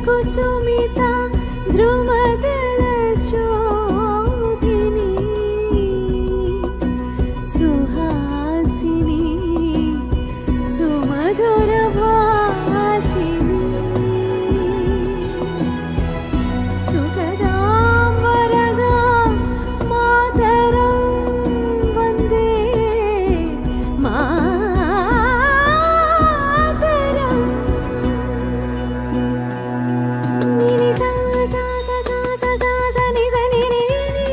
कुसुमिता ध्रुमदलशोभिनी सुहासिनी सुमधुरभाषिणी सुखदां वरदां मातरं वन्दे मातरम्। निनि सा सा सा सा सा सा सा नि सा नि नि नि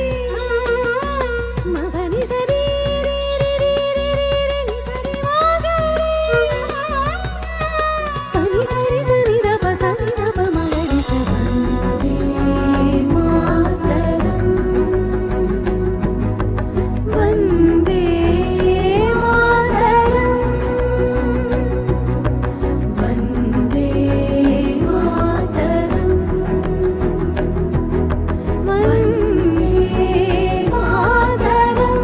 म प नि सा रि रि रि रि रि रि नि सा रि मा ग रि प नि सा रि सा नि द प सा नि द प म ग रि सा वन्दे मातरम् वन्दे मातरम् वन्दे मातरम्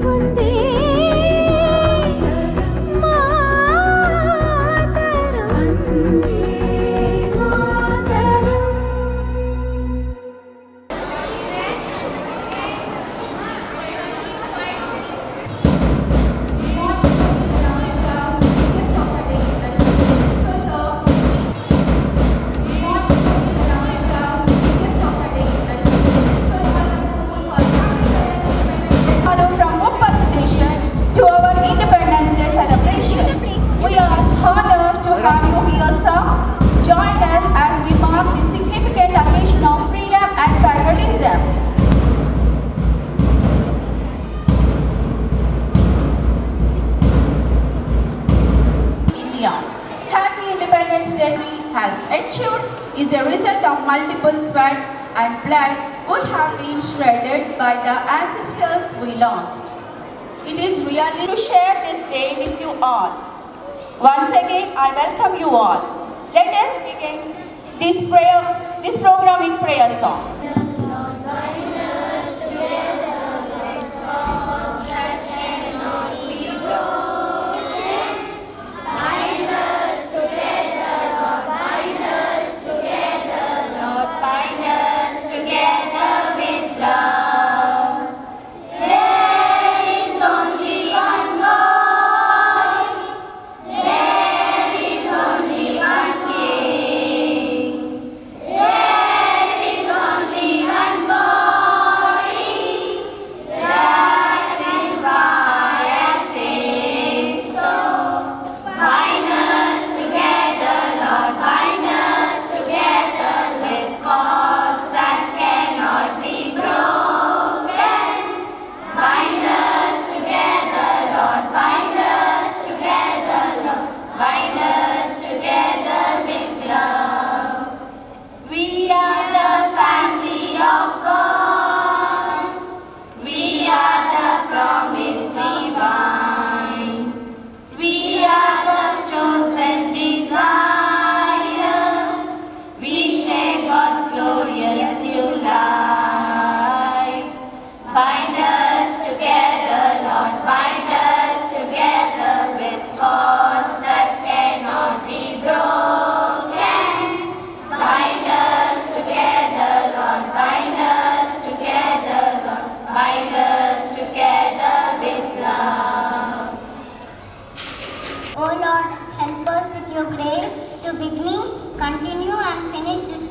वन्दे Hello from Bhopal Station to our Independence Day celebration. We are honored to have you here, sir. Join us as we mark the significant occasion of freedom and patriotism. India. Happy Independence Day has achieved is a result of multiple sweat and blood which have been shredded by the ancestors we lost. It is really to share this day with you all. Once again, I welcome you all. Let us begin this program with prayer song. O Lord, help us with your grace to beginning, continue and finish this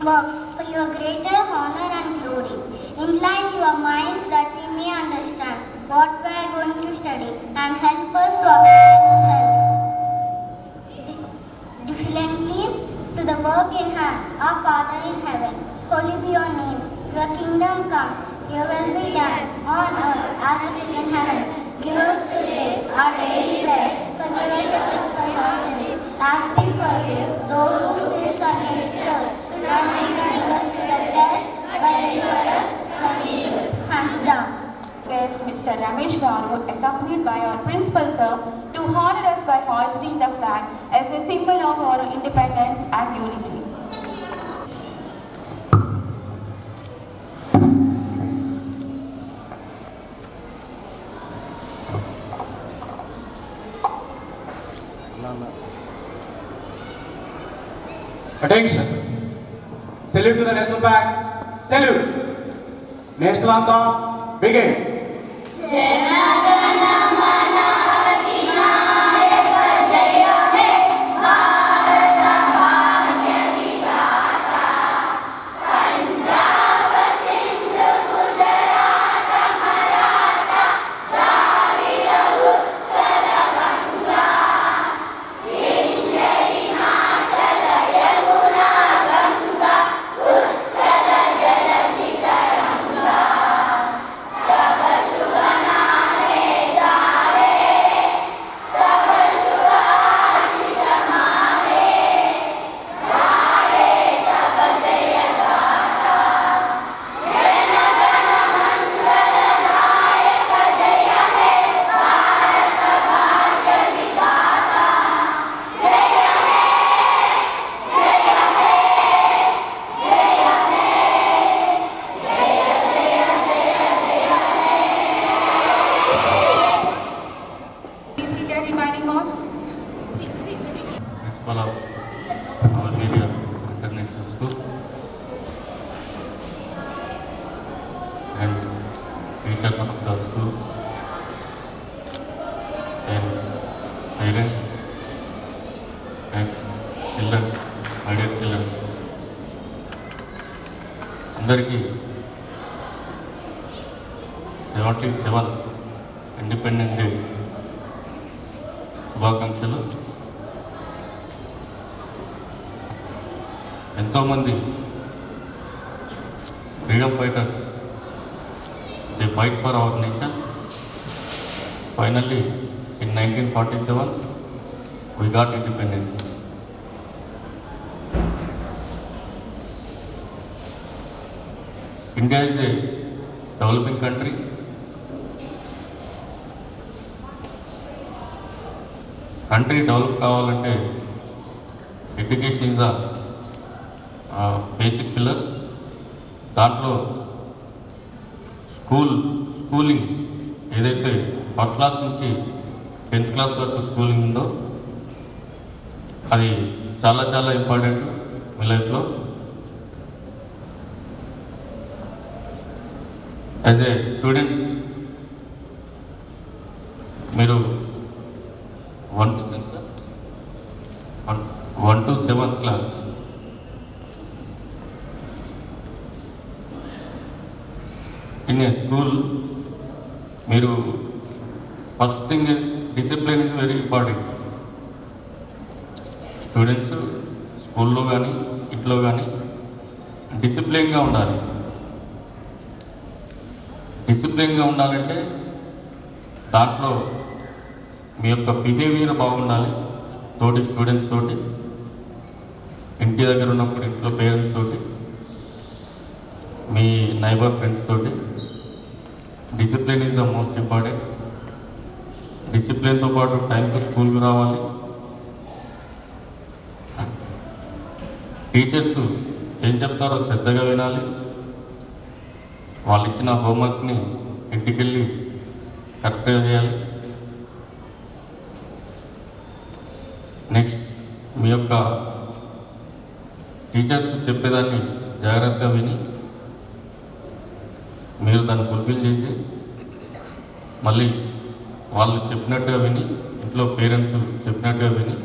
work for your greater honor and glory. Incline your minds that we may understand what we are going to study and help us to apply ourselves diligently to the work in hands. Our Father in heaven, holy be your name. Your kingdom come, your will be done on earth as it is in heaven. Give us today our daily bread. Forgive us our trespasses, as we forgive those who sin against us. Do not bring us to the test, but deliver us from evil. Hands down. Guest Mr. Ramesh Garu, accompanied by our principal sir, to honor us by hoisting the flag as a symbol of our independence and unity. Attention. Salute to the national flag. Salute. National anthem. Begin. Please read the remaining mark. Principal of our area international school and teacher of the school and parents and children, my dear children. అందరికీ 77 independent day శుభాకాంక్షలు. ఎంతోమంది freedom fighters they fight for our nation. Finally in 1947 we got independence. India is a developing country. Country develop కావాలంటే education is the basic pillar. దాంట్లో schooling ఏదైతే first class నుంచి 10th class వరకు schooling ఉందో అది చాలా చాలా ఇంపార్టెంట్ మీ లైఫ్లో. యాజ్ ఏ స్టూడెంట్స్ మీరు 1 to 7th class in a school, మీరు first thing discipline is very important. Students స్కూల్లో కానీ ఇంట్లో కానీ డిసిప్లిన్గా ఉండాలి. డిసిప్లిన్గా ఉండాలంటే దాంట్లో మీ యొక్క బిహేవియర్ బాగుండాలి. తోటి స్టూడెంట్స్ తోటి, ఇంటి దగ్గర ఉన్నప్పుడు ఇంట్లో పేరెంట్స్ తోటి, మీ నైబర్ ఫ్రెండ్స్ తోటి. Discipline is the most important. డిసిప్లిన్తో పాటు టైంకి స్కూల్కి రావాలి. టీచర్స్ ఏం చెప్తారో శ్రద్ధగా వినాలి. వాళ్ళు ఇచ్చిన హోంవర్క్ని ఇంటికి వెళ్ళి కరెక్ట్గా చేయాలి. నెక్స్ట్ మీ యొక్క టీచర్స్ చెప్పేదాన్ని జాగ్రత్తగా విని మీరు దాన్ని ఫుల్ఫిల్ చేసి మళ్ళీ వాళ్ళు చెప్పినట్టుగా విని, ఇంట్లో పేరెంట్స్ చెప్పినట్టుగా విని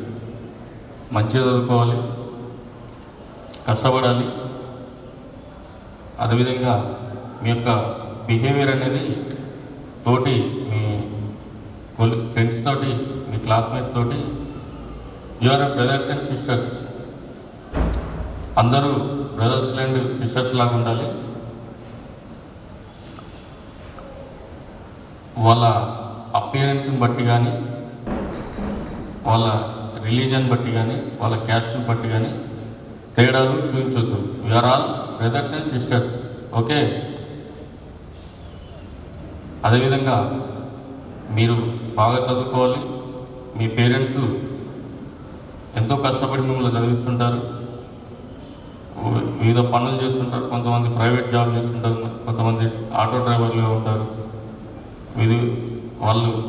మంచిగా చదువుకోవాలి, కష్టపడాలి. అదేవిధంగా మీ యొక్క బిహేవియర్ అనేది తోటి మీ ఫ్రెండ్స్ తోటి, మీ క్లాస్మేట్స్ తోటి యువర్ బ్రదర్స్ అండ్ సిస్టర్స్, అందరూ బ్రదర్స్ అండ్ సిస్టర్స్ లాగా ఉండాలి. వాళ్ళ అపియరెన్స్ని బట్టి కానీ, వాళ్ళ రిలీజన్ బట్టి కానీ, వాళ్ళ క్యాస్ట్ని బట్టి కానీ తేడాలు చూపించొద్దు. We are all brothers and sisters. Okay. అదేవిధంగా మీరు బాగా చదువుకోవాలి. మీ పేరెంట్స్ ఎంతో కష్టపడి మిమ్మల్ని చదివిస్తుంటారు. వివిధ పనులు చేస్తుంటారు. కొంతమంది ప్రైవేట్ జాబ్ చేస్తుంటారు, కొంతమంది ఆటో డ్రైవర్లుగా ఉంటారు.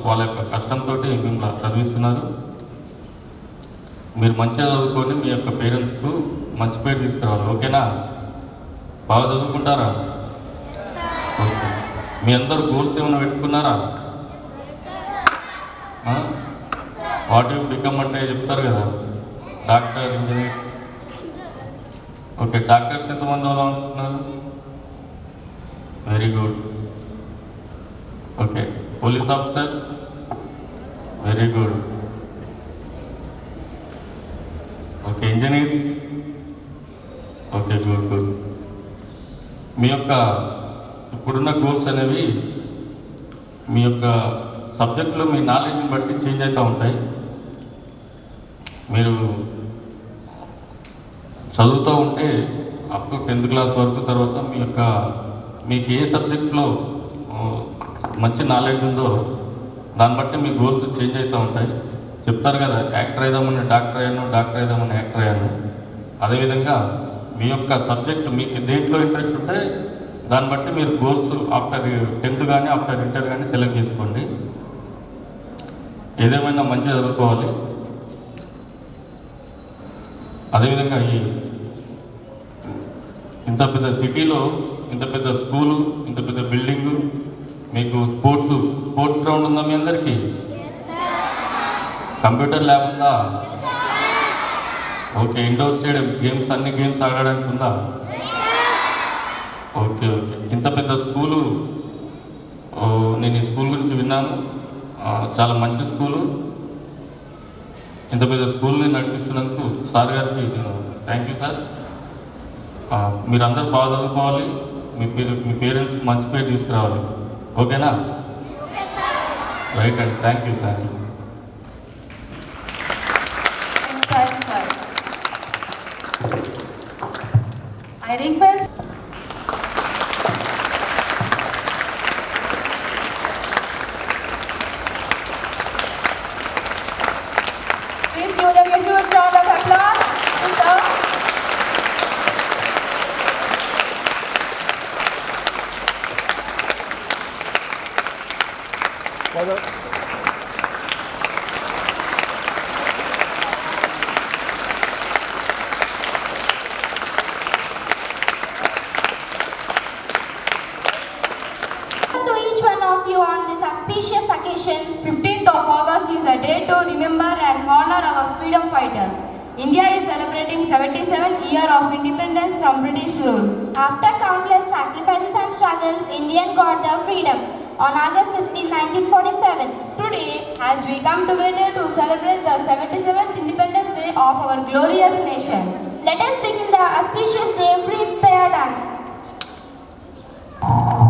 వాళ్ళ యొక్క కష్టంతో మిమ్మల్ని చదివిస్తున్నారు. మీరు మంచిగా చదువుకొని మీ యొక్క పేరెంట్స్కు మంచి పేరు తీసుకురావాలి. ఓకేనా? బాగా చదువుకుంటారా? ఓకే. మీ అందరు గోల్స్ ఏమైనా పెట్టుకున్నారా? వాట్ యూ బికమ్ అంటే చెప్తారు కదా, డాక్టర్, ఇంజనీర్. ఓకే, డాక్టర్స్ ఎంతమంది అనుకుంటున్నారు? Very good. Okay, police officer, very good. Okay, engineers, okay, good good. మీ యొక్క ఇప్పుడున్న గోల్స్ అనేవి మీ యొక్క సబ్జెక్టులో మీ నాలెడ్జ్ని బట్టి చేంజ్ అవుతూ ఉంటాయి. మీరు చదువుతూ ఉంటే అప్ టు 10th క్లాస్ వరకు, తర్వాత మీకు ఏ సబ్జెక్ట్లో మంచి నాలెడ్జ్ ఉందో దాన్ని బట్టి మీ గోల్స్ చేంజ్ అవుతూ ఉంటాయి. చెప్తారు కదా, యాక్టర్ అయిదామని డాక్టర్ అయ్యాను, డాక్టర్ అయిదామని యాక్టర్ అయ్యాను. అదేవిధంగా మీ యొక్క సబ్జెక్ట్ మీకు దేంట్లో ఇంట్రెస్ట్ ఉంటే దాన్ని బట్టి మీరు గోల్స్ ఆఫ్టర్ 10th కానీ ఆఫ్టర్ ఇంటర్ కానీ సెలెక్ట్ చేసుకోండి. ఏదేమైనా మంచిగా చదువుకోవాలి. అదేవిధంగా ఇంత పెద్ద సిటీలో ఇంత పెద్ద స్కూలు, ఇంత పెద్ద బిల్డింగు, మీకు స్పోర్ట్స్ గ్రౌండ్ ఉందా మీ అందరికీ? కంప్యూటర్ ల్యాబ్ ఉందా? ఓకే, ఇండోర్ స్టేడియం, అన్ని గేమ్స్ ఆడడానికి ఉందా? Okay okay. ఇంత పెద్ద స్కూలు, నేను ఈ స్కూల్ గురించి విన్నాను, చాలా మంచి స్కూలు. ఇంత పెద్ద స్కూల్ని నడిపిస్తున్నందుకు సార్ గారికి నేను థ్యాంక్ యూ సార్. మీరందరూ బాగా చదువుకోవాలి, మీ పేరెంట్స్కి మంచి పేరు తీసుకురావాలి. ఓకేనా? రైట్ అండి, thank you. I request please give them a huge round of applause to sir. To each one of you on this auspicious occasion, 15th of August is a day to remember and honor our freedom fighters. India is celebrating 77th year of independence from British rule. after countless sacrifices and struggles, India got their freedom on August 15, 1947. Today, as we come together to celebrate the 77th Independence Day of our glorious nation, Let us begin the auspicious day with prayer dance. Thank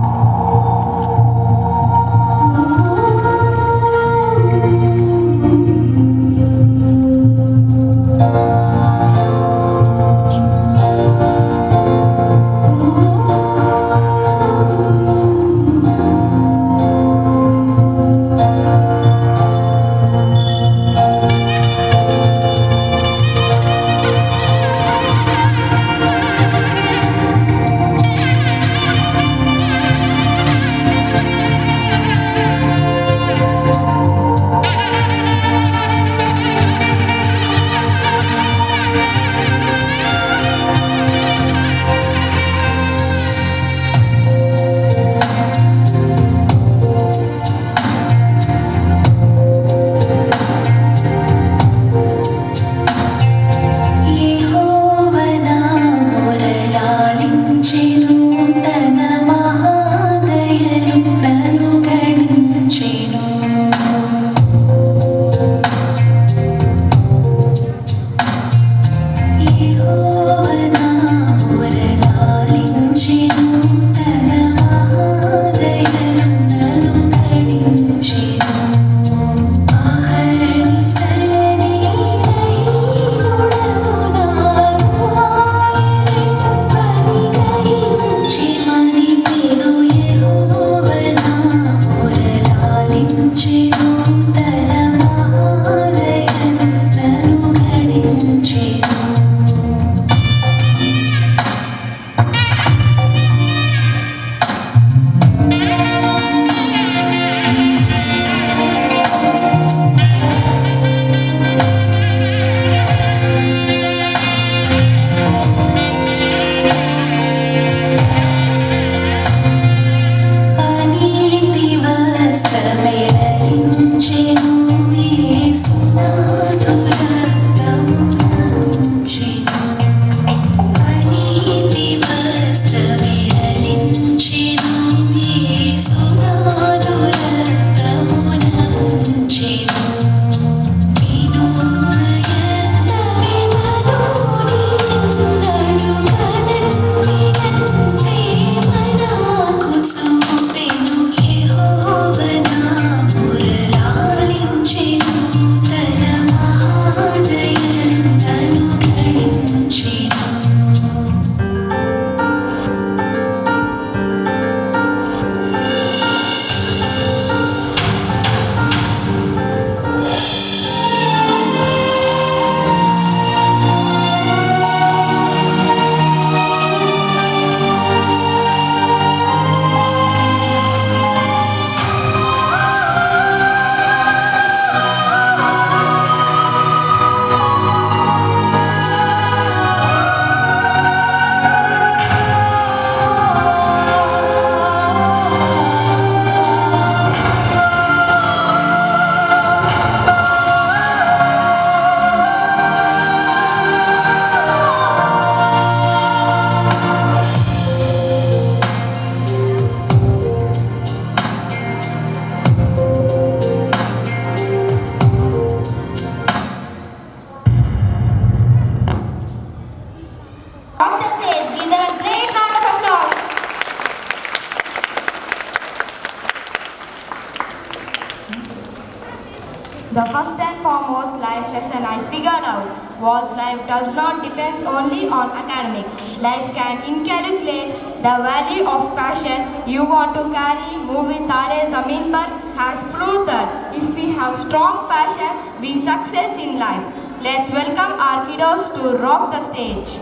The first and foremost life lesson I figured out was life does not depend only on academic. Life can inculcate the value of passion you want to carry. Movie Tare Zameen Par has proved that if we have strong passion, we success in life. Let's welcome our kiddos to rock the stage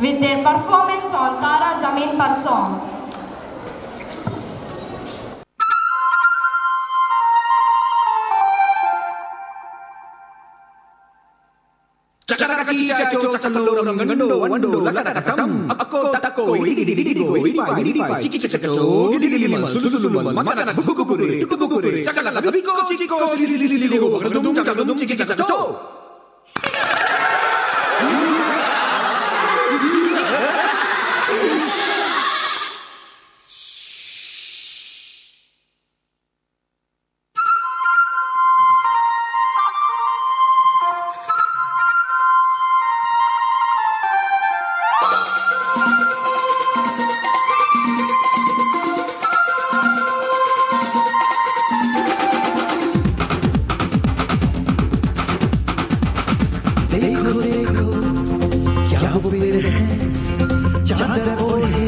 with their performance on Tara Zameen Par song. देखो देखो क्या वो पेड़ है चादर ओढ़े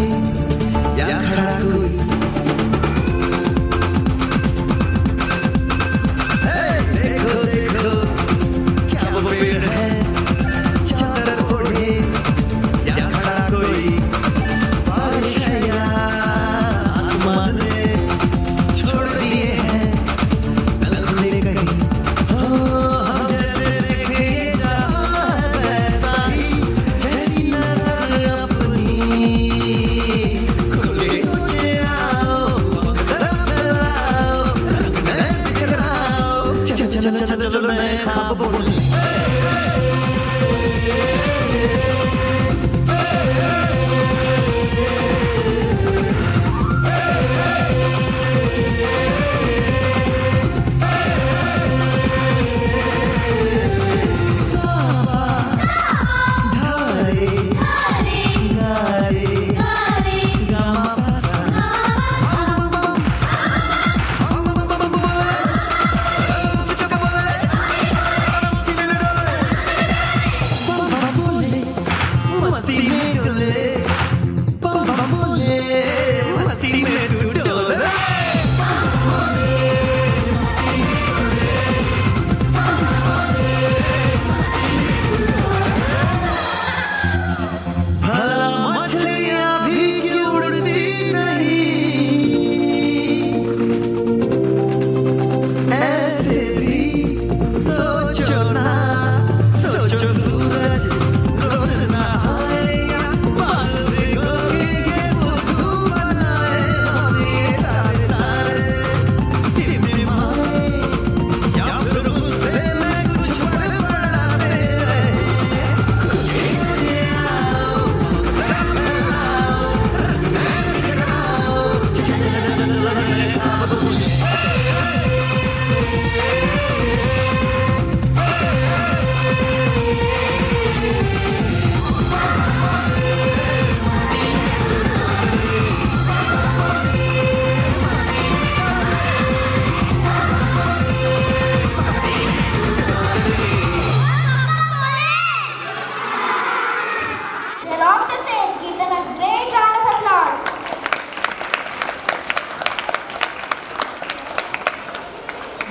या खड़ा कोई देखो देखो क्या वो पेड़ है चादर ओढ़े या खड़ा कोई बारिश या आसमान ने छोड़ दिए हैं नलखुले कहीं हम जैसे देखे चलो मैं ख्वाब बोलूं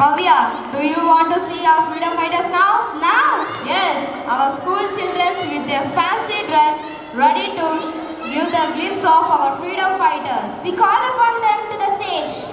Bhavya, do you want to see our freedom fighters now? Now? Yes, our school children with their fancy dress ready to give the glimpse of our freedom fighters. We call upon them to the stage.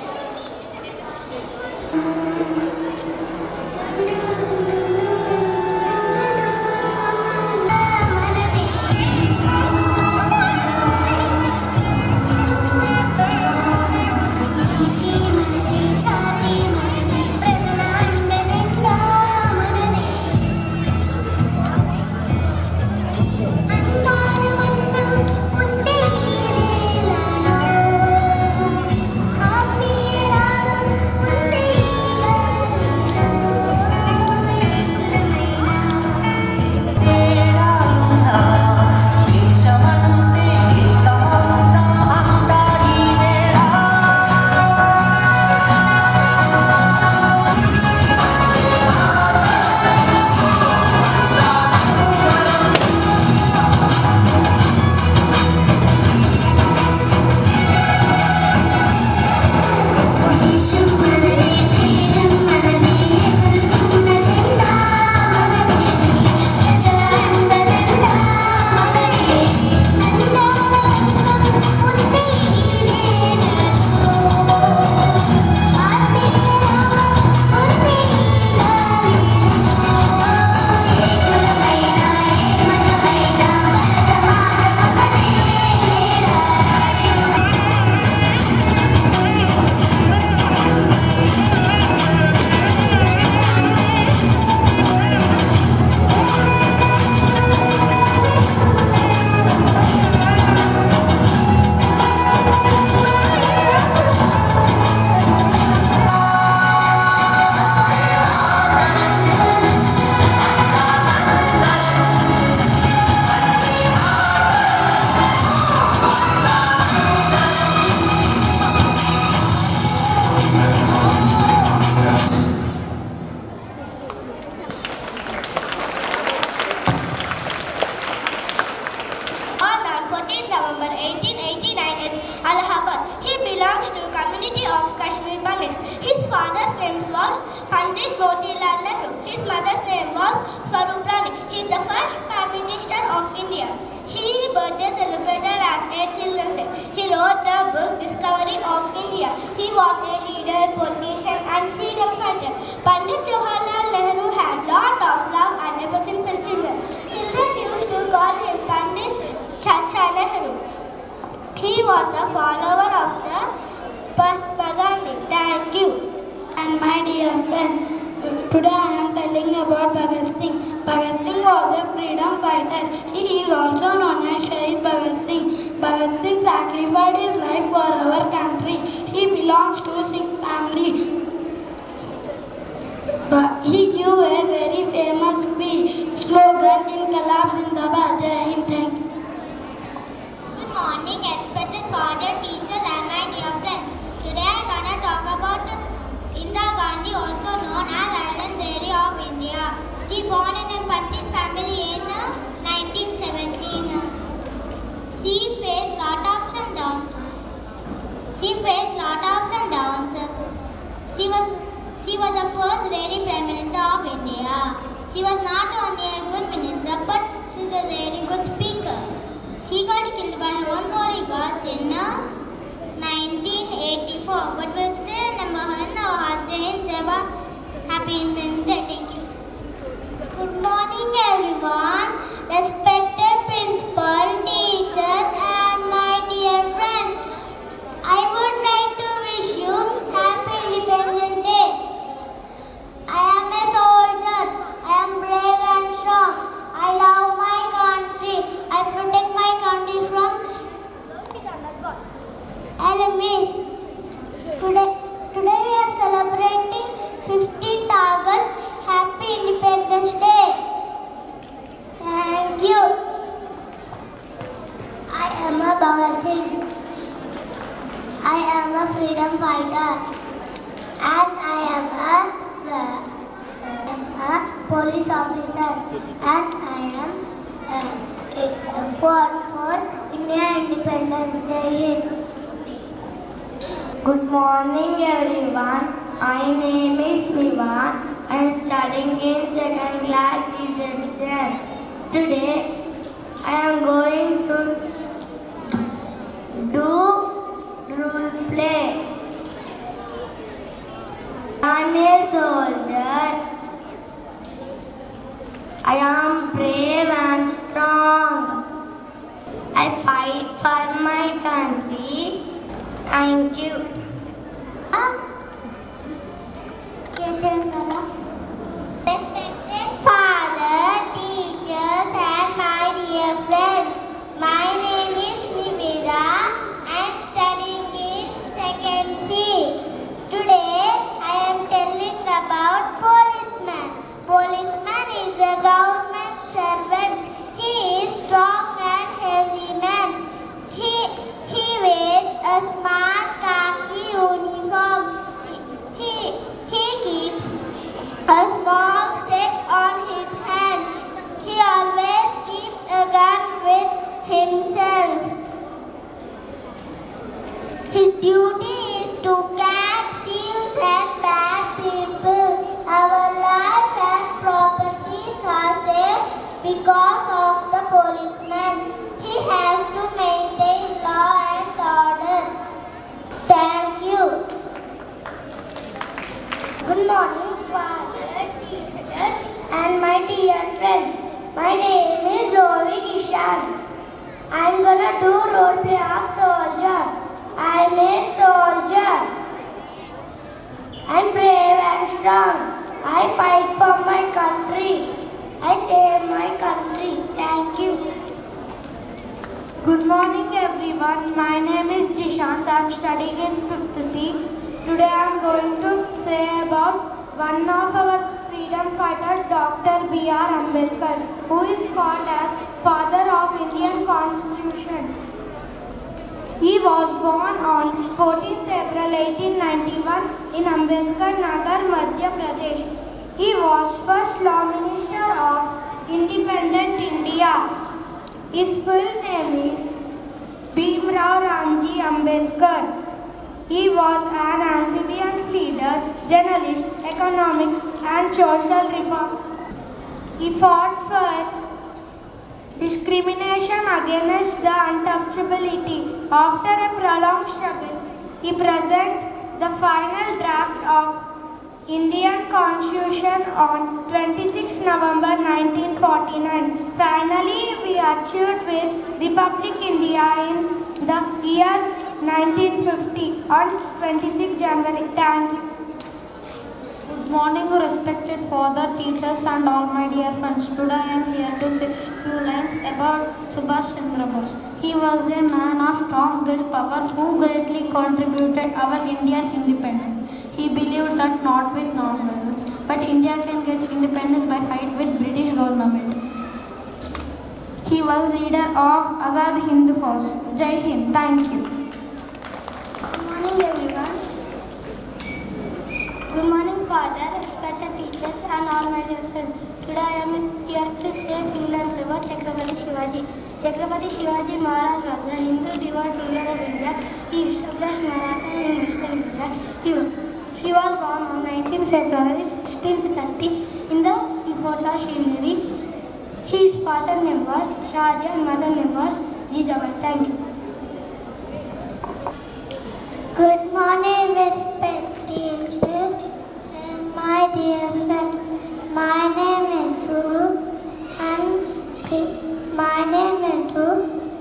November 1889 at Allahabad. He belongs to community of Kashmir Pandits. His father's name was Pandit Motilal Nehru. His mother's name was Swarup Rani. He is the first Prime Minister of India. He birthday celebrated as a Children's Day. He wrote the book Discovery of India. He was a leader, politician and freedom fighter. Pandit Jawaharlal Nehru had lot of love and affection for children. Children used to call him Pandit Chacha Nehru. He was the follower of the Mahatma Gandhi. Thank you. And my dear friends, today I am telling about Bhagat Singh. Bhagat Singh was a freedom fighter. He is also known as Shahid Bhagat Singh. Bhagat Singh sacrificed his life for our country. He belongs to Sikh family. But he gave a very famous speech slogan in Kalab Zindabad. Jai Hind. Thank you. Good morning, respected father, teachers and my dear friends. Today I am gonna talk about Indira Gandhi, also known as Island Lady of India. She born in a Pandit family in 1917. She faced lot of ups and downs. She was the first lady Prime Minister of India. She was not only a good minister, but she is a very good speaker. She got killed by her own bodyguards in 1984, but we still remember her in our hearts. Jai Hind, Jai Bharat. Happy Independence Day. Thank you. Good morning, everyone. Respected principal, teachers, and my dear friends. I would like to wish you Happy Independence Day. I am a soldier. I am brave and strong. I love my country. I protect my country from enemies. Today we are celebrating 15th August. Happy Independence Day. Thank you. I am a Bhagat Singh. I am a freedom fighter. And I am a police officer. And I am fought for India independence. Jai Hind. Good morning, everyone. My name is Mivan. I am studying in second class section. Today I am going to do role play. I am a soldier. I am brave and strong. I fight for my country. Thank you. Respected father, teachers and my dear friends. My name is Nivira. I am studying in second C. Today I am telling about policeman. Policeman is a government servant. He is strong and healthy man. He wears a smart khaki uniform. He keeps a small stick on his hand. He always keeps a gun with himself. His duty is to catch thieves and bad people. Our life and properties are safe because of the policeman. He has to maintain law and order. Thank you. Good morning, father, teacher, and my dear friends. My name is Rovi Kishan. I'm gonna do role play of soldier. I'm a soldier. I'm brave and strong. I fight for my country. I save my country. Thank you. Good morning, everyone. My name is Jishant. I am studying in 5th C. Today I am going to say about one of our freedom fighters, Dr. B.R. Ambedkar, who is called as Father of Indian Constitution. He was born on 14th April 1891 in Ambedkar Nagar, Madhya Pradesh. He was first Law Minister of Independent India. His full name is Bhimrao Ramji Ambedkar. He was an amphibious leader, journalist, economics and social reform. He fought for discrimination against the untouchability. After a prolonged struggle, he presented the final draft of Indian Constitution on 26 November 1949. Finally, we achieved with Republic India in the year 1950 on 26 January. Thank you. Good morning, respected father, teachers and all my dear friends. Today I am here to say few lines about Subhash Chandra Bose. He was a man of strong willpower who greatly contributed our Indian independence. He believed that not with non-violence, but India can get independence by fight with British government. He was leader of Azad Hind Force. Jai Hind. Thank you. Good morning, everyone. Good morning, Father, respected teachers, and all my dear friends. Today I am here to say few lines about Chhatrapati Shivaji. Chhatrapati Shivaji Maharaj was a Hindu devout ruler of India. He established Maratha in Western India. He was born on 19 February 1630 in the fort of Srinagar. His father name was Shahji and mother name was Jijabai. Thank you. Good morning, respected teachers and my dear friends. My name is Dhruv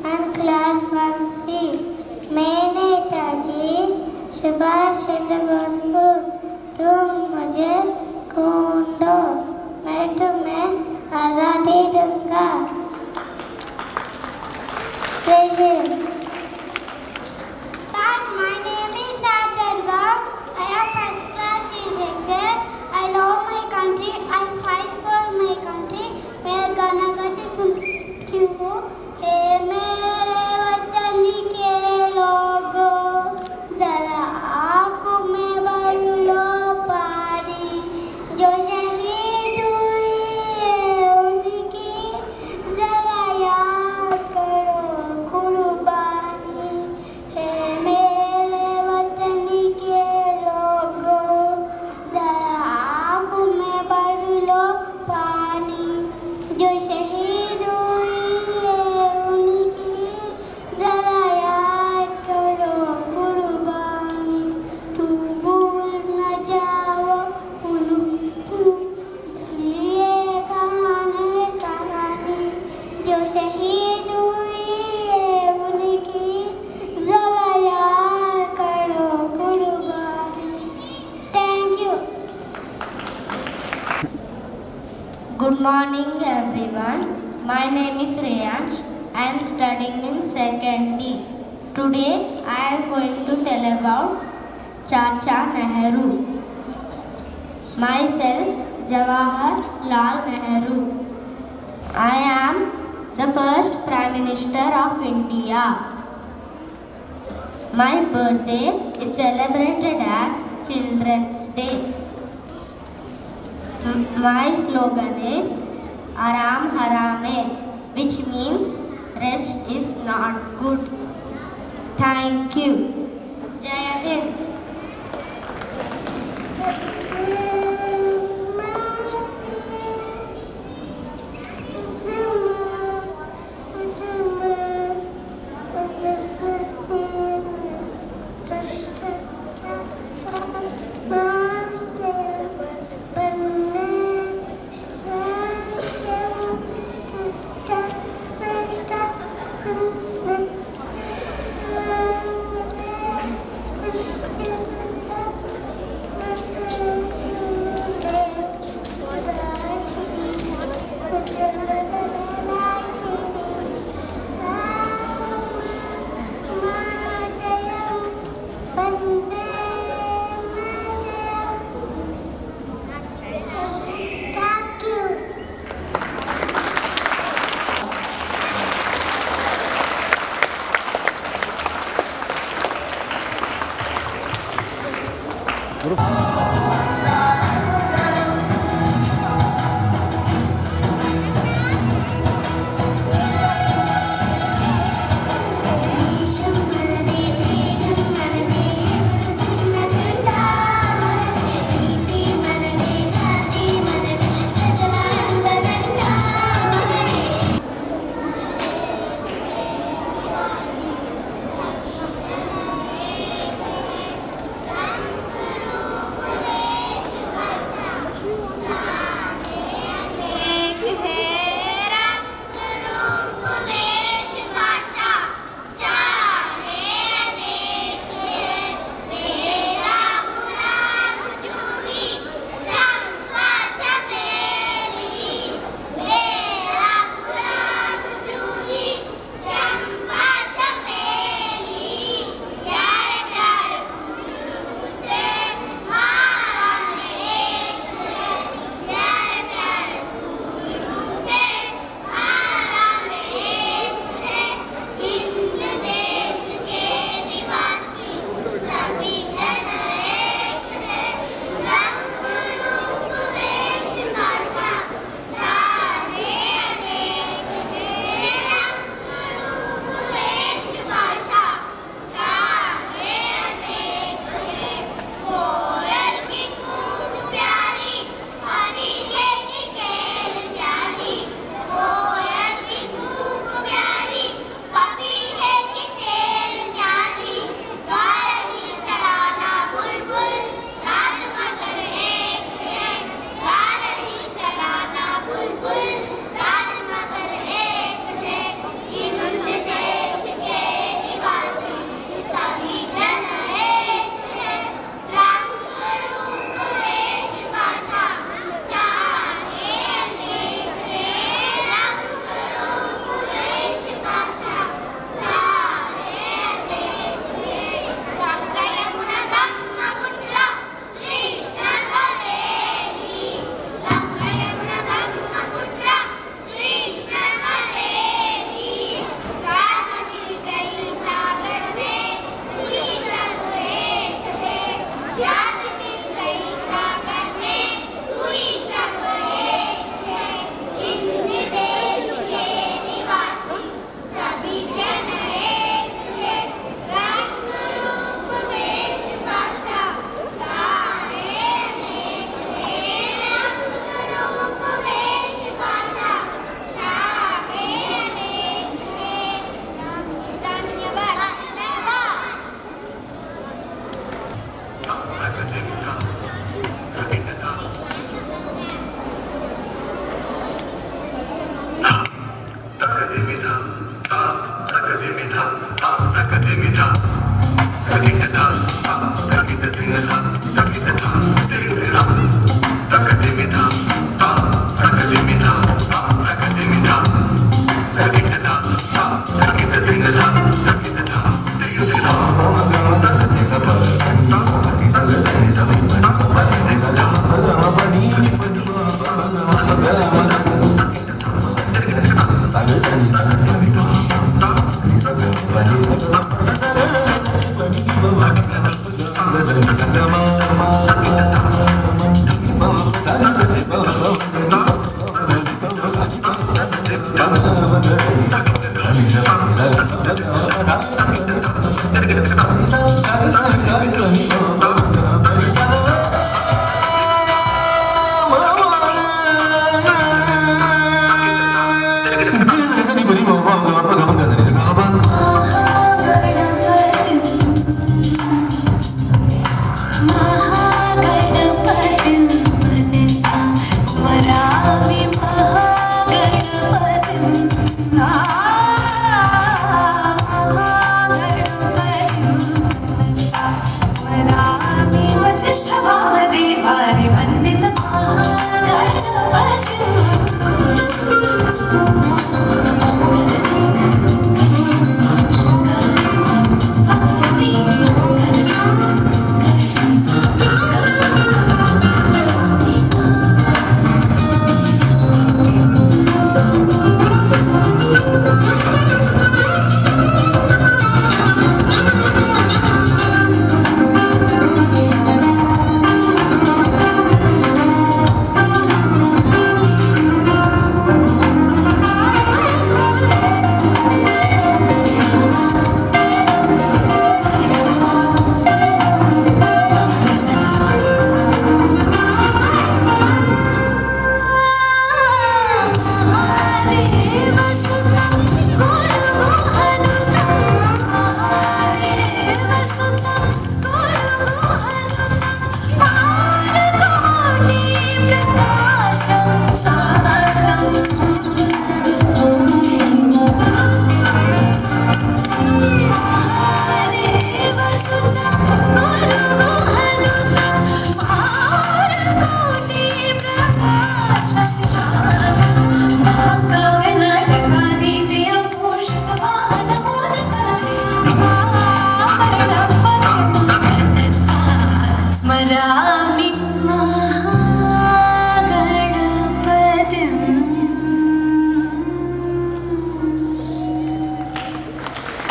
and class 1C. मैं नेताजी सुभाष चंद्र बोस हूँ. तुम मुझे ढूंढो, मैं तुम्हें आज़ादी दूंगा. My name is Acharga. I am first class C-section. I love my country. I fight for my country. मैं गाना गाती सुनती हूँ. हे मेरे वतन के लोगों, जरा आँखों में भर लो पानी. जो शहीद हुए उनकी जरा याद करो कुर्बानी. हे मेरे वतन के लोगों, जरा आँखों में भर लो पानी. जो शहीद हुए उनकी जरा याद करो कुर्बानी. तू भूल न जाओ उनको, इसलिए कहानी. जो शहीद हुए उनकी जरा याद करो कुर्बानी. Thank you. Good morning, everyone. My name is Reyansh. I am studying in 2nd D. Today, I am going to tell about Chacha Nehru. Myself, Jawaharlal Nehru. I am the first Prime Minister of India. My birthday is celebrated as Children's Day. My slogan is Aram Harame, which means rest is not good. Thank you. Jai Hind.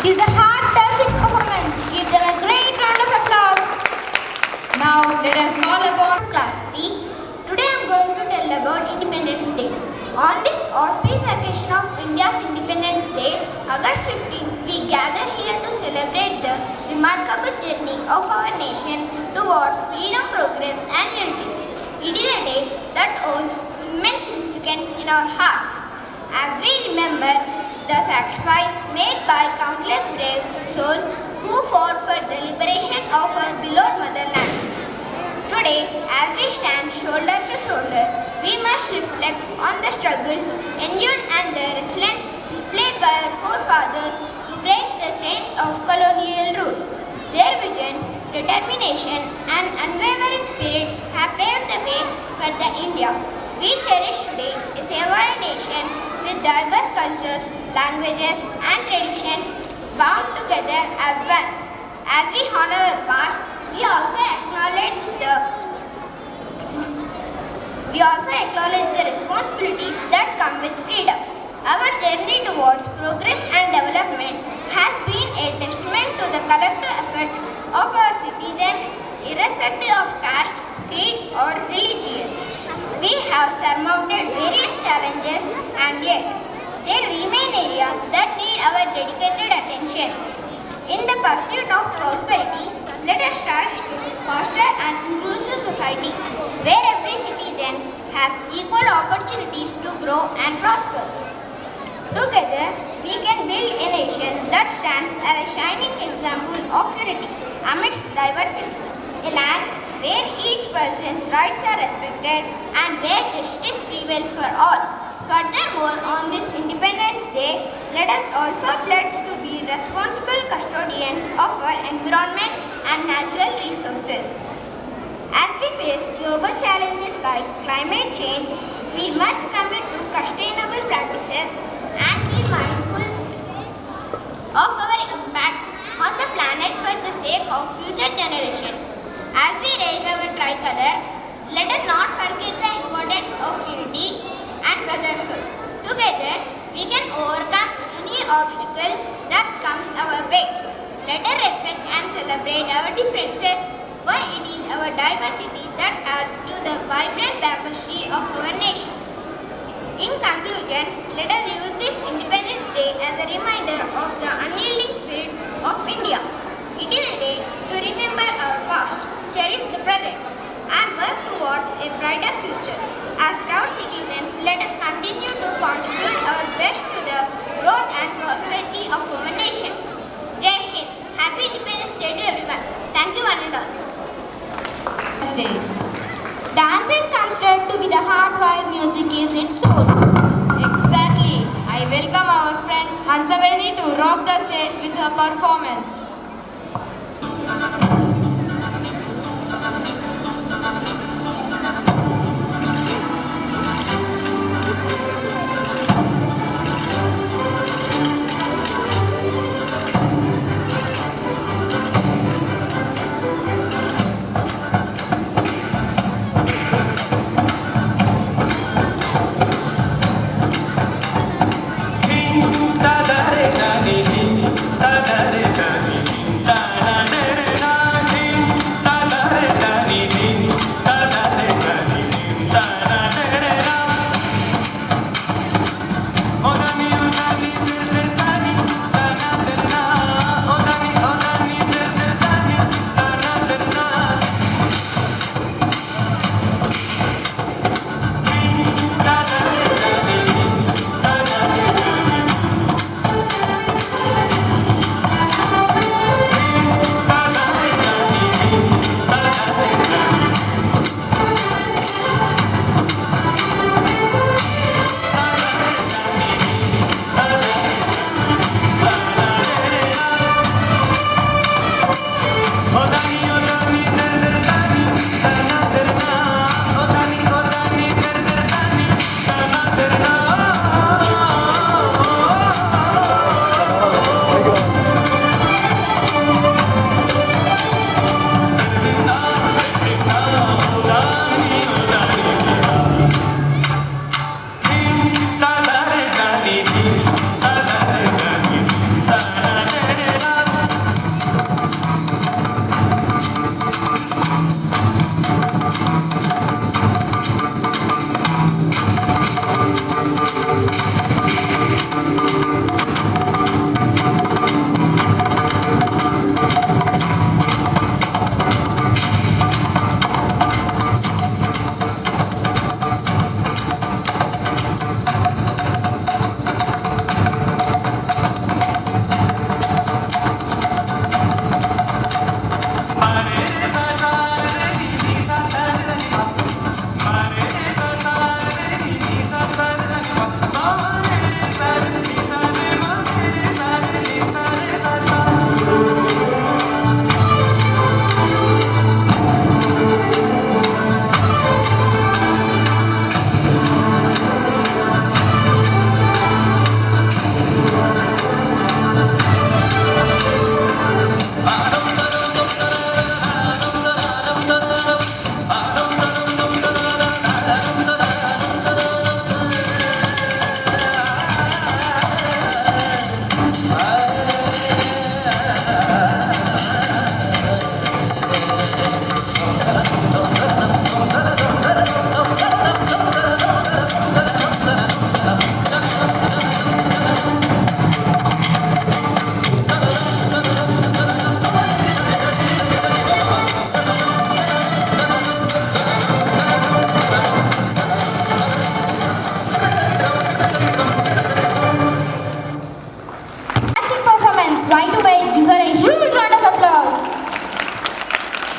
Is a heart-touching performance. Give them a great round of applause. Now let us call upon Class 3. Today I am going to tell about Independence Day. On this auspicious occasion of India's Independence Day, August 15th, we gather here to celebrate the remarkable journey of our nation towards freedom, progress and unity. It is a day that holds immense significance in our hearts as we remember the sacrifice made by countless brave souls who fought for the liberation of our beloved motherland. Today, as we stand shoulder to shoulder, we must reflect on the struggle endured and the resilience displayed by our forefathers to break the chains of colonial rule. Their vision, determination and unwavering spirit have paved the way for the India we cherish today, a sovereign nation with diverse cultures, languages and traditions bound together as one. As we honor our past, we also acknowledge the responsibilities that come with freedom. Our journey towards progress and development has been a testament to the collective efforts of our citizens, irrespective of caste, creed or religion. We have surmounted various challenges and yet there remain areas that need our dedicated attention. In the pursuit of prosperity, let us strive to foster an inclusive society where every citizen has equal opportunities to grow and prosper. Together, we can build a nation that stands as a shining example of unity amidst diversity, a land where each person's rights are respected and where justice prevails for all. Furthermore, on this Independence Day, also pledged to be responsible custodians of our environment and natural resources. As we face global challenges like climate change, we must commit to sustainable practices and be mindful of our impact on the planet for the sake of future generations. As we raise our tricolor, let us not forget the importance of unity and brotherhood. Together, we can overcome any obstacle that comes our way. Let us respect and celebrate our differences, for it is our diversity that adds to the vibrant tapestry of our nation. In conclusion, let us use this Independence Day as a reminder of the unyielding spirit of India. It is a day to remember our past, cherish the present, and work towards a brighter future. As proud citizens, let us continue to contribute our best to the growth and prosperity of our nation. Jai Hind. Happy Independence Day to everyone. Thank you one and all. Day. Dance is considered to be the heart while music is its soul. Exactly. I welcome our friend Hansaveni to rock the stage with her performance.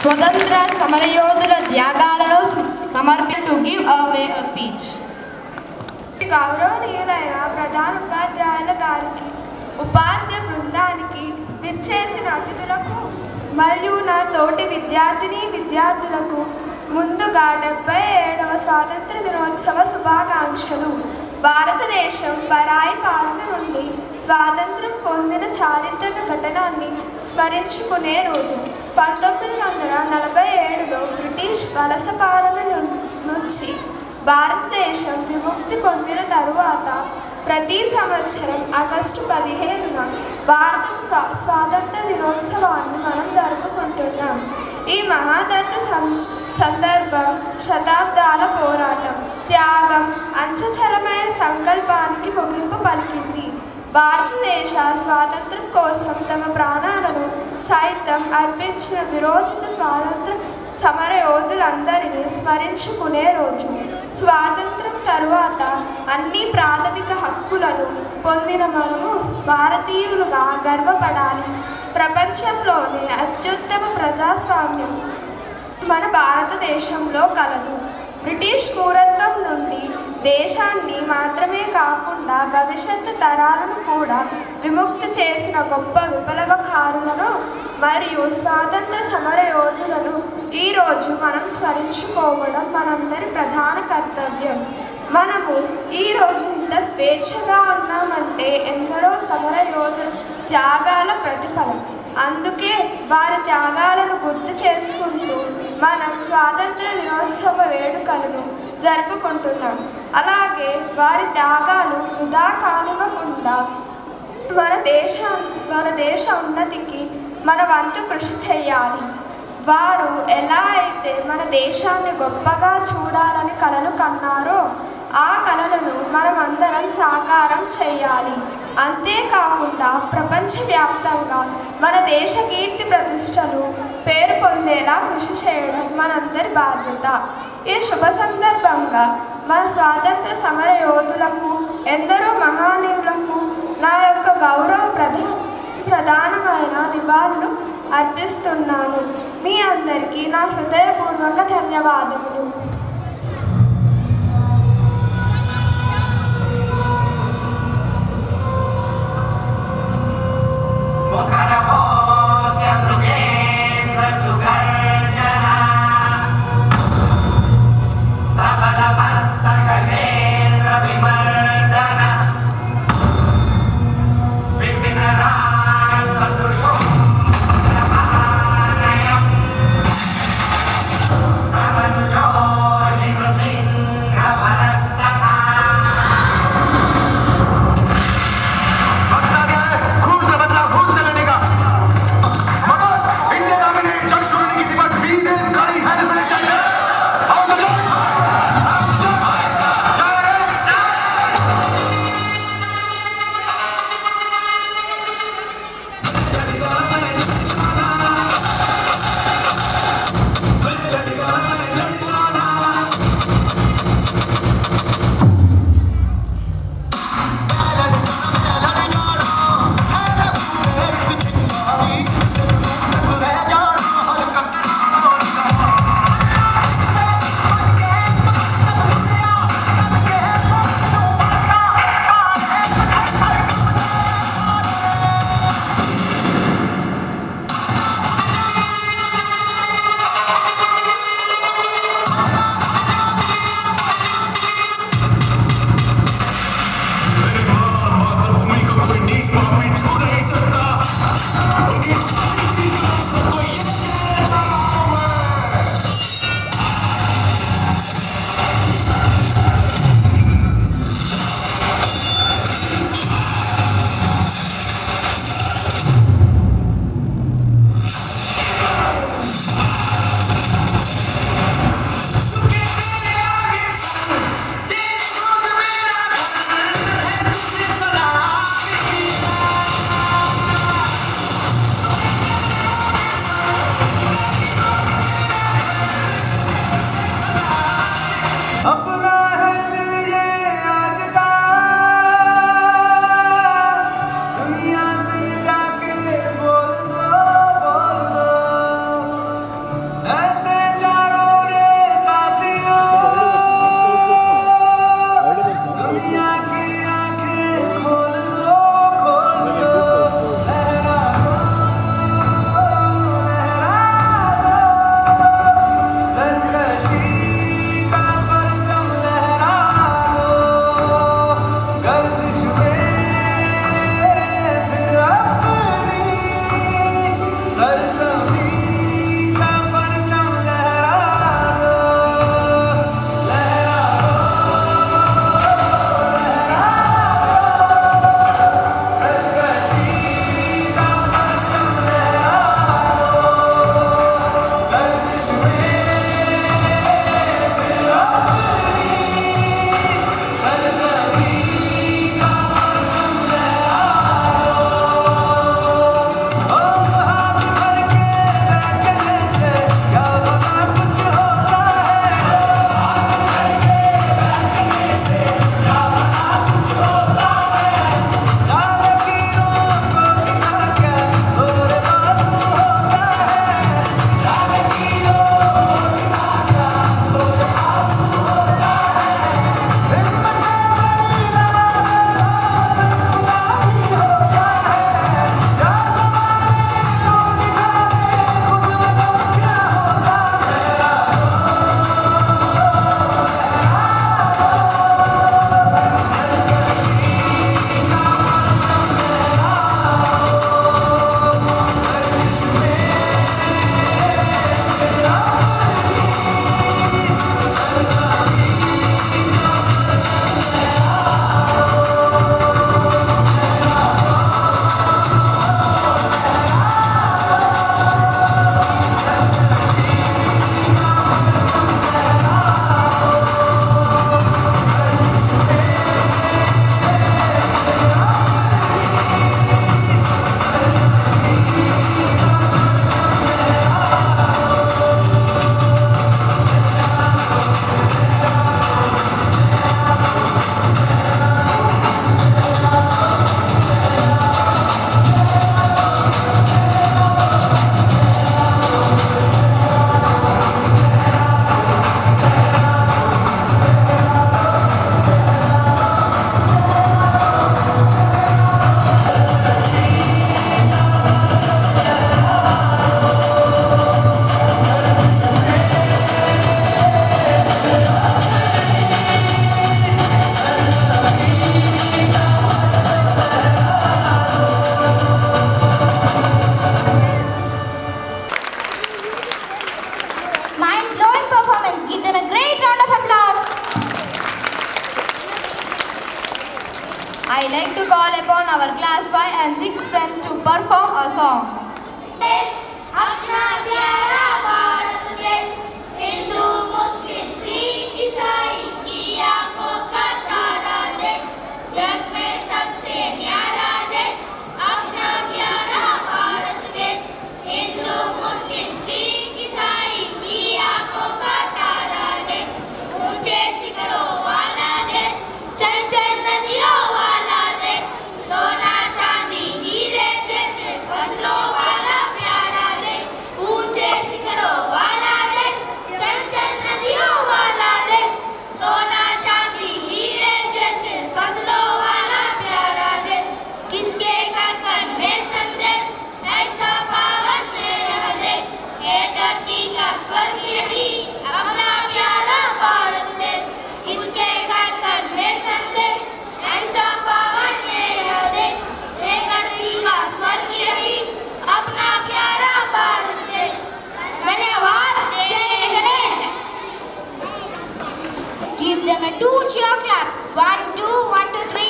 స్వతంత్ర సమరయోధుల త్యాగాలను సమర్పి to give away a speech. గౌరవనీయులైన ప్రధాన ఉపాధ్యాయుల గారికి ఉపాధ్యాయ బృందానికి, విచ్చేసిన అతిథులకు మరియు నా తోటి విద్యార్థులకు ముందుగా 77వ స్వాతంత్ర దినోత్సవ శుభాకాంక్షలు. భారతదేశం పరాయి పాలన నుండి స్వాతంత్రం పొందిన చారిత్రక ఘటనాన్ని స్మరించుకునే రోజు. 1947లో బ్రిటిష్ వలస పాలన నుంచి భారతదేశం విముక్తి పొందిన తరువాత ప్రతి సంవత్సరం ఆగస్టు 15న భారత స్వాతంత్ర దినోత్సవాన్ని మనం జరుపుకుంటున్నాం. ఈ మహాదత్త సందర్భం శతాబ్దాల పోరాటం, త్యాగం, అంచచలమైన సంకల్పానికి ముగింపు పలికింది. భారతదేశ స్వాతంత్రం కోసం తమ ప్రాణాలను సైతం అర్పించిన విరోచిత స్వాతంత్ర సమర యోధులందరినీ స్మరించుకునే రోజు. స్వాతంత్రం తరువాత అన్ని ప్రాథమిక హక్కులను పొందిన మనము భారతీయులుగా గర్వపడాలి. ప్రపంచంలోనే అత్యుత్తమ ప్రజాస్వామ్యం మన భారతదేశంలో కలదు. బ్రిటిష్ క్రూరత్వం నుండి దేశాన్ని మాత్రమే కాకుండా భవిష్యత్తు తరాలను కూడా విముక్తి చేసిన గొప్ప విప్లవకారులను మరియు స్వాతంత్ర సమర యోధులను ఈరోజు మనం స్మరించుకోవడం మనందరి ప్రధాన కర్తవ్యం. మనము ఈరోజు ఇంత స్వేచ్ఛగా ఉన్నామంటే ఎందరో సమర యోధుల త్యాగాల ప్రతిఫలం. అందుకే వారి త్యాగాలను గుర్తు చేసుకుంటూ మనం స్వాతంత్ర దినోత్సవ వేడుకలను జరుపుకుంటున్నాం. అలాగే వారి త్యాగాలు వృధా కానివ్వకుండా మన దేశ ఉన్నతికి మన వంతు కృషి చేయాలి. వారు ఎలా అయితే మన దేశాన్ని గొప్పగా చూడాలని కలలు కన్నారో ఆ కలలను మనమందరం సాకారం చేయాలి. అంతేకాకుండా ప్రపంచవ్యాప్తంగా మన దేశ కీర్తి ప్రతిష్టలు పేరు పొందేలా కృషి చేయడం మనందరి బాధ్యత. ఈ శుభ సందర్భంగా మన స్వాతంత్ర సమర యోధులకు, ఎందరో మహానీయులకు నా యొక్క గౌరవ ప్రధానమైన నివాళులు అర్పిస్తున్నాను. మీ అందరికీ నా హృదయపూర్వక ధన్యవాదములు. and 6 friends to perform a song. अपना प्यारा भारत देश हिंदू मुस्लिम सिख ईसाई की आंखों का तारा देश जग में सबसे न्यारा देश अपना प्यारा भारत देश हिंदू मुस्लिम सिख ईसाई की आंखों का तारा देश ऊंचे शिखरों वाला देश चंचल नदियों वाला देश सोना चांदी हीरे जैसे फसलों वाला प्यारा देश ऊंचे शिखरों वाला देश चंचल नदियों वाला देश सोना चांदी हीरे जैसे फसलों वाला प्यारा देश किसके कण कण में संदेश ऐसा पावन मेरा देश है धरती का स्वर्ग यही अपना प्यारा भारत देश किसके कण कण में संदेश ऐसा पावन मेरा देश है धरती का स्वर्ग यही अपना प्यारा भारत देश धन्यवाद जय Hind Give them a 2 cheer claps 1 2 1 2 3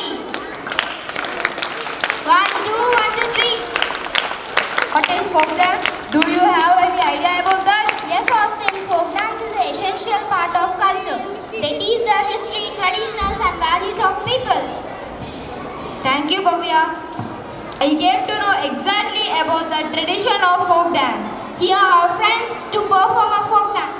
1 2 1 2 3 What is folk dance? Do you have any idea about that? Yes, Austin, folk dance is an essential part of culture. They teach the history, traditions and values of people. Thank you, Bhavya. I came to know exactly about the tradition of folk dance. Here are friends to perform a folk dance.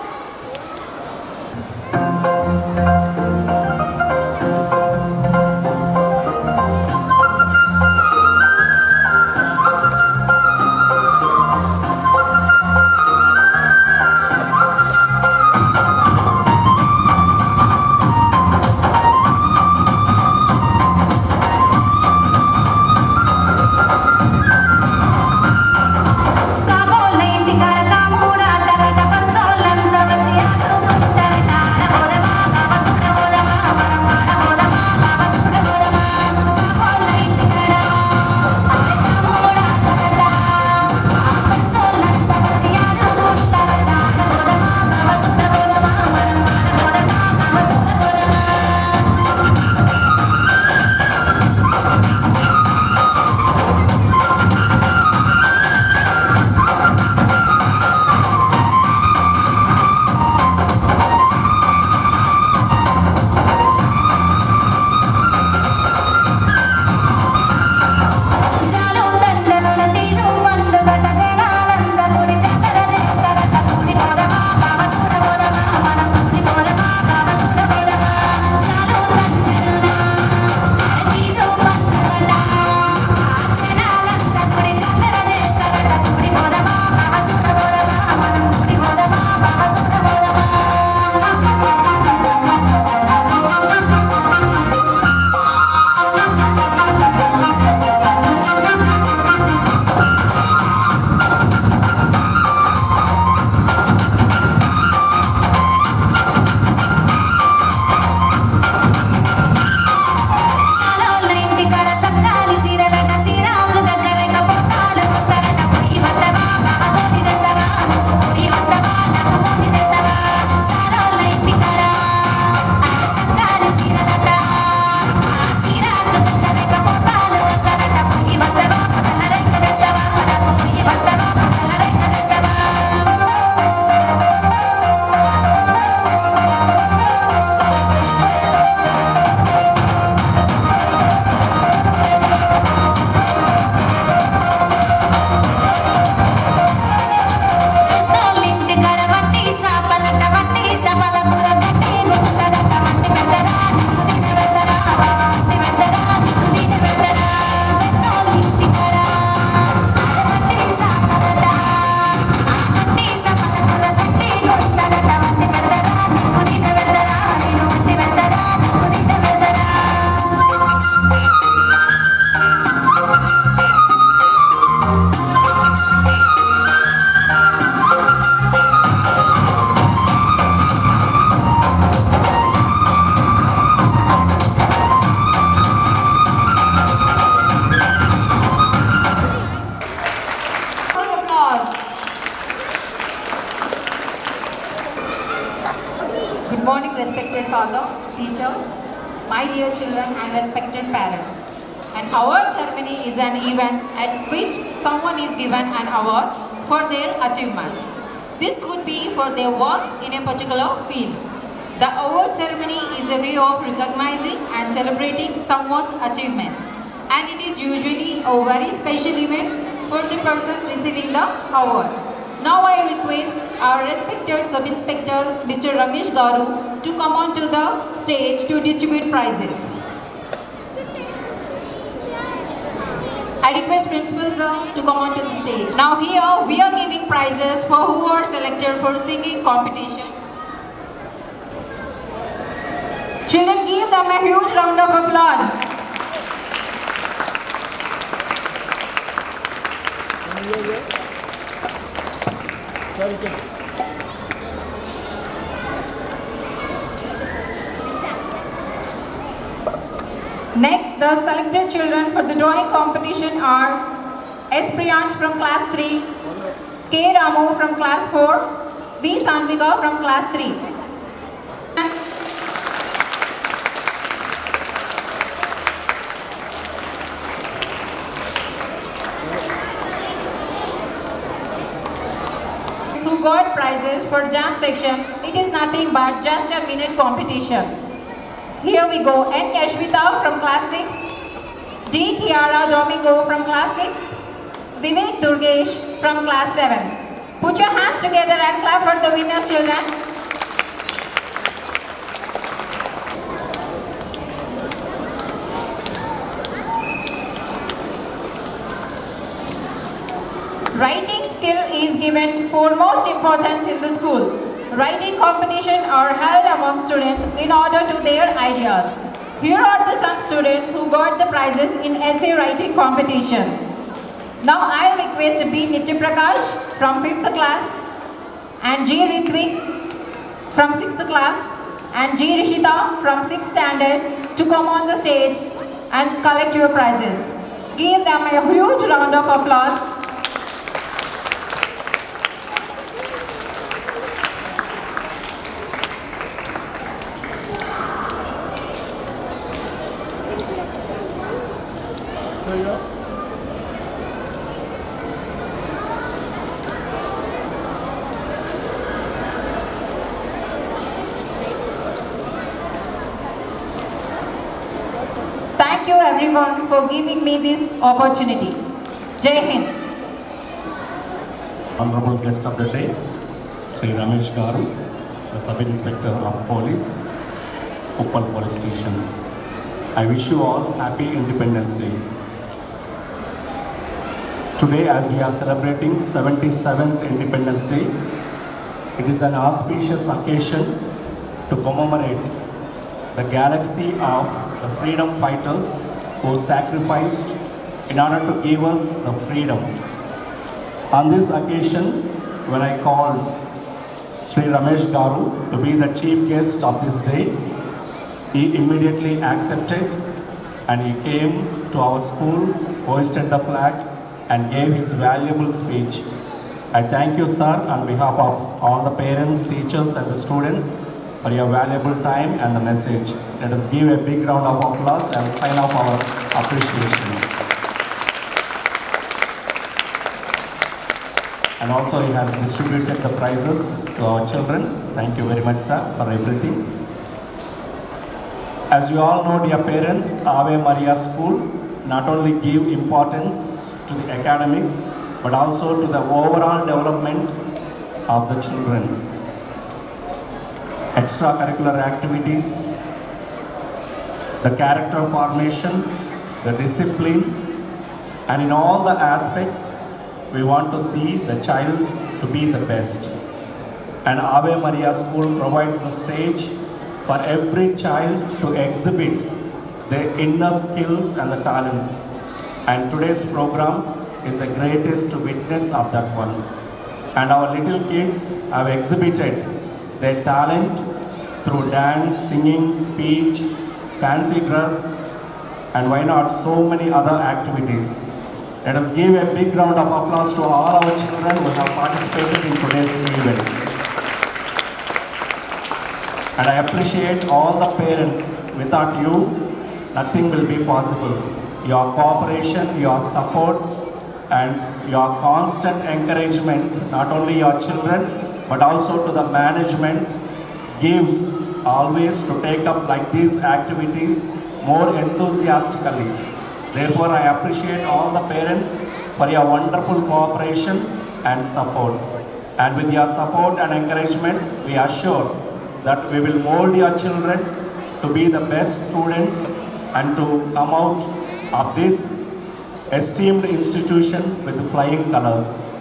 morning, respected father, teachers, my dear children and respected parents. An award ceremony is an event at which someone is given an award for their achievements. This could be for their work in a particular field. The award ceremony is a way of recognizing and celebrating someone's achievements, and it is usually a very special event for the person receiving the award. Now I request our respected Sub-Inspector Mr. Ramesh Garu to come on to the stage to distribute prizes. I request Principal Sir to come on to the stage. Now here we are giving prizes for who are selected for singing competition. Children, give them a huge round of applause. Next, the selected children for the drawing competition are S. Priyansh from class 3, K. Ramu from class 4, V. Sanvika from class 3. Who got prizes for jam section, it is nothing but just a minute competition. Here we go. N. Kashmita from class 6, D. Kiara Domingo from class 6, Vivek Durgesh from class 7. Put your hands together and clap for the winners, children. Writing skill is given foremost importance in the school. Writing competition are held among students in order to their ideas. Here are the some students who got the prizes in essay writing competition. Now I request B. Nitya Prakash from 5th class and G. Ritvik from 6th class and G. Rishita from 6th standard to come on the stage and collect your prizes. Give them a huge round of applause. Thank you everyone for giving me this opportunity. Jai Hind. Honorable guest of the day, Sri Ramesh Garu, the Sub-Inspector of Police, Uppal Police Station. I wish you all happy Independence Day. Today, as we are celebrating 77th Independence Day, it is an auspicious occasion to commemorate the galaxy of the freedom fighters who sacrificed in order to give us the freedom. On this occasion, when I called Sri Ramesh Garu to be the chief guest of this day, he immediately accepted and he came to our school, hoisted the flag and gave his valuable speech. I thank you, sir, on behalf of all the parents, teachers and the students for your valuable time and the message. Let us give a big round of applause and sign off our appreciation. And also he has distributed the prizes to our children. Thank you very much, sir, for everything. As you all know, dear parents, Ave Maria School not only give importance to the academics, but also to the overall development of the children. Extracurricular activities, the character formation, the discipline, and in all the aspects, we want to see the child to be the best. And Ave Maria School provides the stage for every child to exhibit their inner skills and the talents. And today's program is the greatest witness of that one. And our little kids have exhibited their talent through dance, singing, speech, fancy dress, and why not so many other activities. Let us give a big round of applause to all our children who have participated in today's event. And I appreciate all the parents. Without you, nothing will be possible. your cooperation, your support, and your constant encouragement, not only your children, but also to the management, gives always to take up like these activities more enthusiastically. Therefore, I appreciate all the parents for your wonderful cooperation and support. And with your support and encouragement, we are sure that we will mold your children to be the best students and to come out of this esteemed institution with flying colors.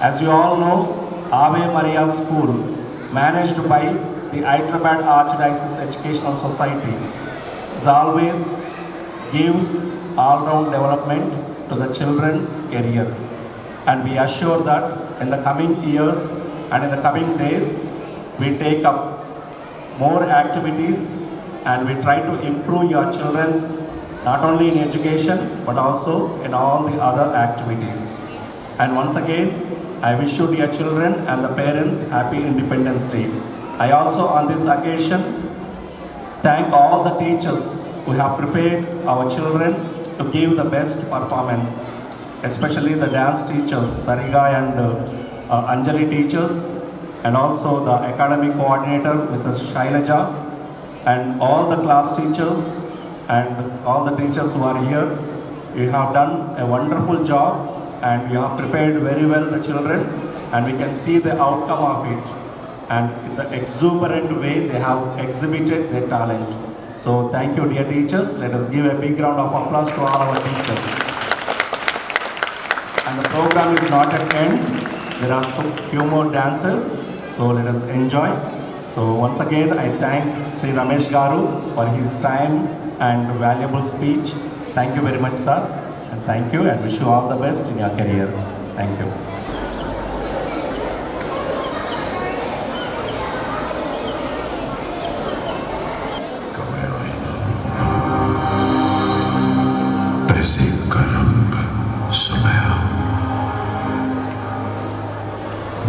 As you all know, Ave Maria School, managed by the Hyderabad Archdiocese Educational Society, is always gives all-round development to the children's career. And we assure that in the coming years and in the coming days, we take up more activities and we try to improve your children's not only in education but also in all the other activities. And once again, I wish you dear children and the parents happy Independence Day. I also on this occasion thank all the teachers who have prepared our children to give the best performance, especially the dance teachers, Sariga and Anjali teachers, and also the academic coordinator, Mrs. Shailaja, and all the class teachers and all the teachers who are here. You have done a wonderful job and you have prepared very well the children, and we can see the outcome of it and in the exuberant way they have exhibited their talent. So thank you dear teachers. Let us give a big round of applause to all our teachers. And the program is not at end. There are so few more dances, so let us enjoy. So once again I thank Sri Ramesh Garu for his time and valuable speech. Thank you very much sir, and thank you and wish you all the best in your career. Thank you.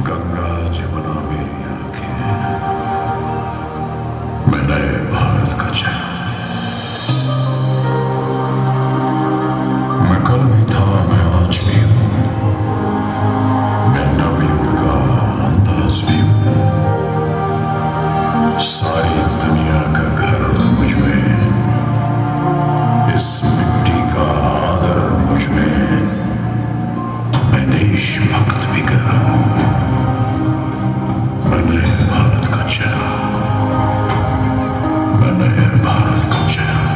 Ganga Jamuna मेरी आंखें, मैं नए भारत का चेहरा। मैं कल भी था, मैं आज भी हूँ, मैं नवयुग का अंदाज भी हूँ। सारी दुनिया का घर मुझ में, इस मिट्टी का आदर मुझ में, मैं देशभक्त भी कर रहा हूँ। मैं नए भारत का चेहरा, मैं नए भारत का चेहरा।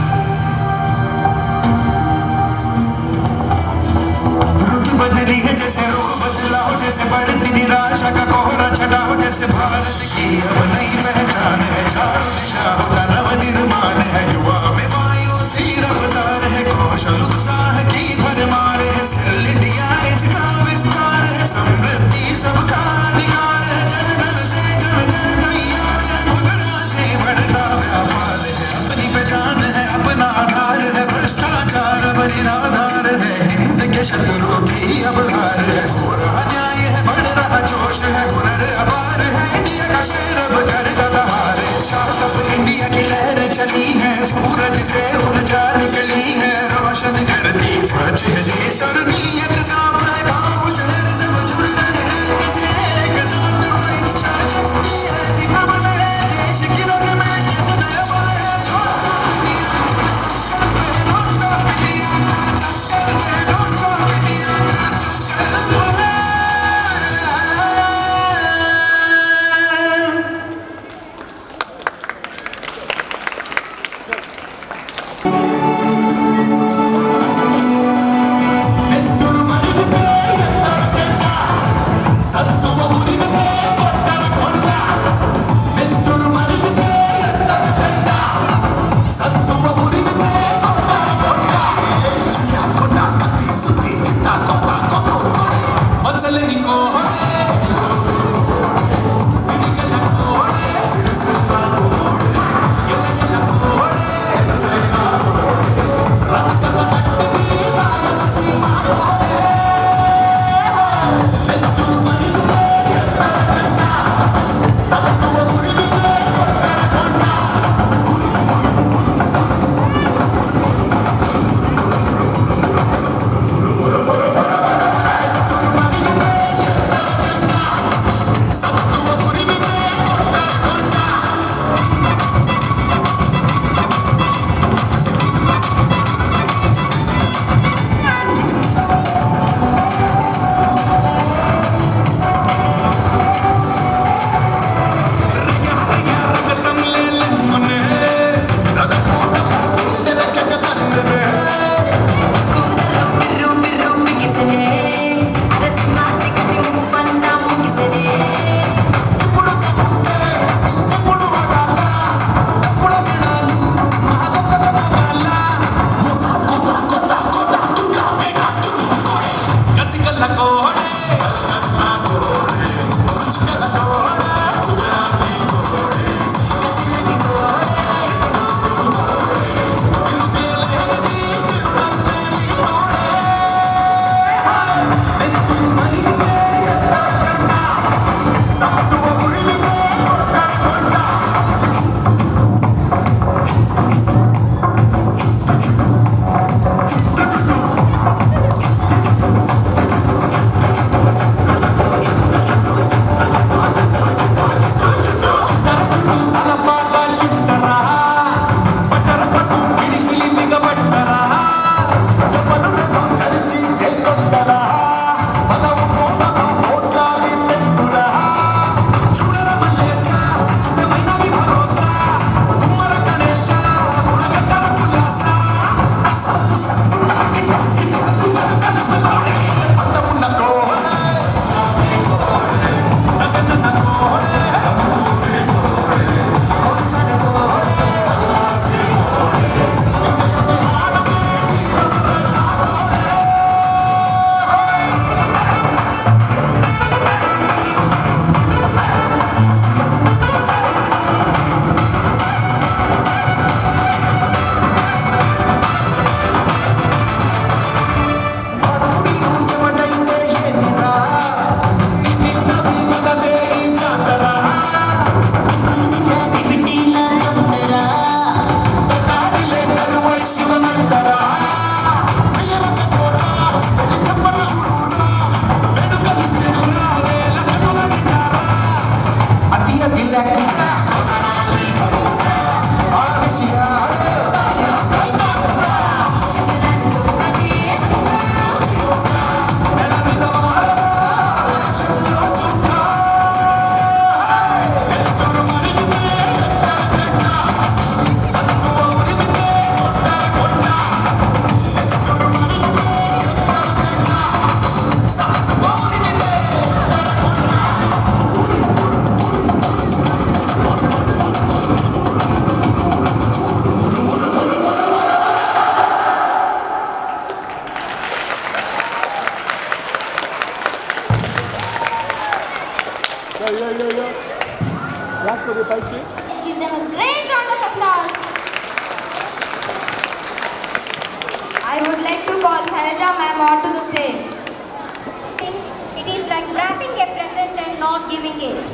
रुत बदली है जैसे रुख बदला हो, जैसे बढ़ती निराशा का कोहरा छटा हो, जैसे भारत की अब नई पहचान है। चारों दिशाओं का नव निर्माण है, युवा में वायु सी रफ्तार है, कौशल उत्साह की भरमार है। स्किल इंडिया इसका विस्तार है, समृद्धि सबका अधिकार है। जन धन से जन जन तैयार है, मुद्रा से बढ़ता व्यापार है। अपनी पहचान है, अपना आधार है, भ्रष्टाचार अब निराधार है। हिंद के शत्रुओं की अब हार है, हो रहा न्याय है, बढ़ रहा जोश है, हुनर अपार है। इंडिया का शेर अब करता बहार है, स्टार्टअप इंडिया की लहर चली है, सूरज से ऊर्जा निकली है, रोशन करती स्वच्छ है देश और नीयत साफ है। गाँव शहर सब जुड़ रहे हैं, जिसे एक साथ हो इच्छा शक्ति है, जिम्मा बल है, देश की रग में जिसने बल है। Let's give them a great round of applause. I would like to call Sailaja ma'am onto the stage. It is like wrapping a present and not giving it.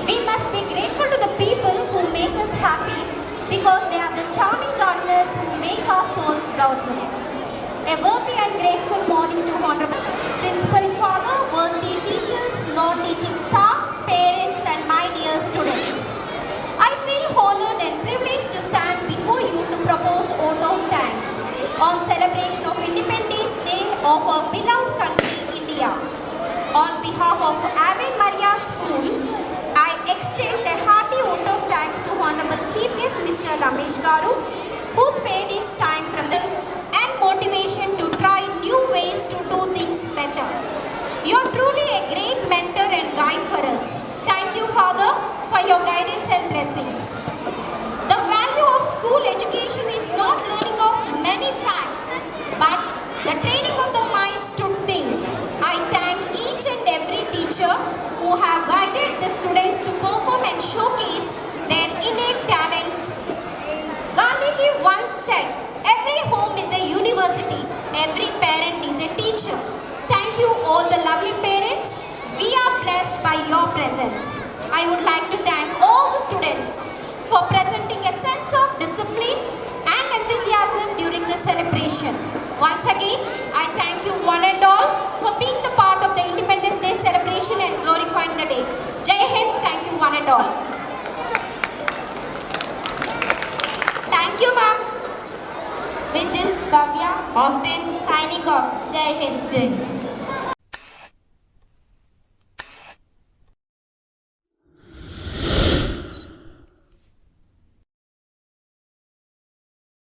We must be grateful to the people who make us happy because they are the charming gardeners who make our souls blossom. A worthy and graceful morning to Honorable Principal Father, worthy teachers, non-teaching staff, parents and my dear students. I feel honored and privileged to stand before you to propose vote of thanks on celebration of Independence Day of our beloved country, India. On behalf of Ave Maria School, I extend a hearty vote of thanks to Honorable Chief Guest Mr. Ramesh Garu, who spared his time from the and motivation to try new ways to do things better. You are truly a great mentor and guide for us. Thank you, Father, for your guidance and blessings. The value of school education is not learning of many facts, but the training of the minds to think. I thank each and every teacher who have guided the students to perform and showcase their innate talents. Gandhiji once said, every home is a university, every parent is a teacher. Thank you all the lovely parents. We are blessed by your presence. I would like to thank all the students for presenting a sense of discipline and enthusiasm during the celebration. Once again, I thank you one and all for being the part of the Independence Day celebration and glorifying the day. Jai Hind, thank you one and all. Thank you, ma'am. With this, Bhavya Austin signing off. Jai Hind. Jai Hind.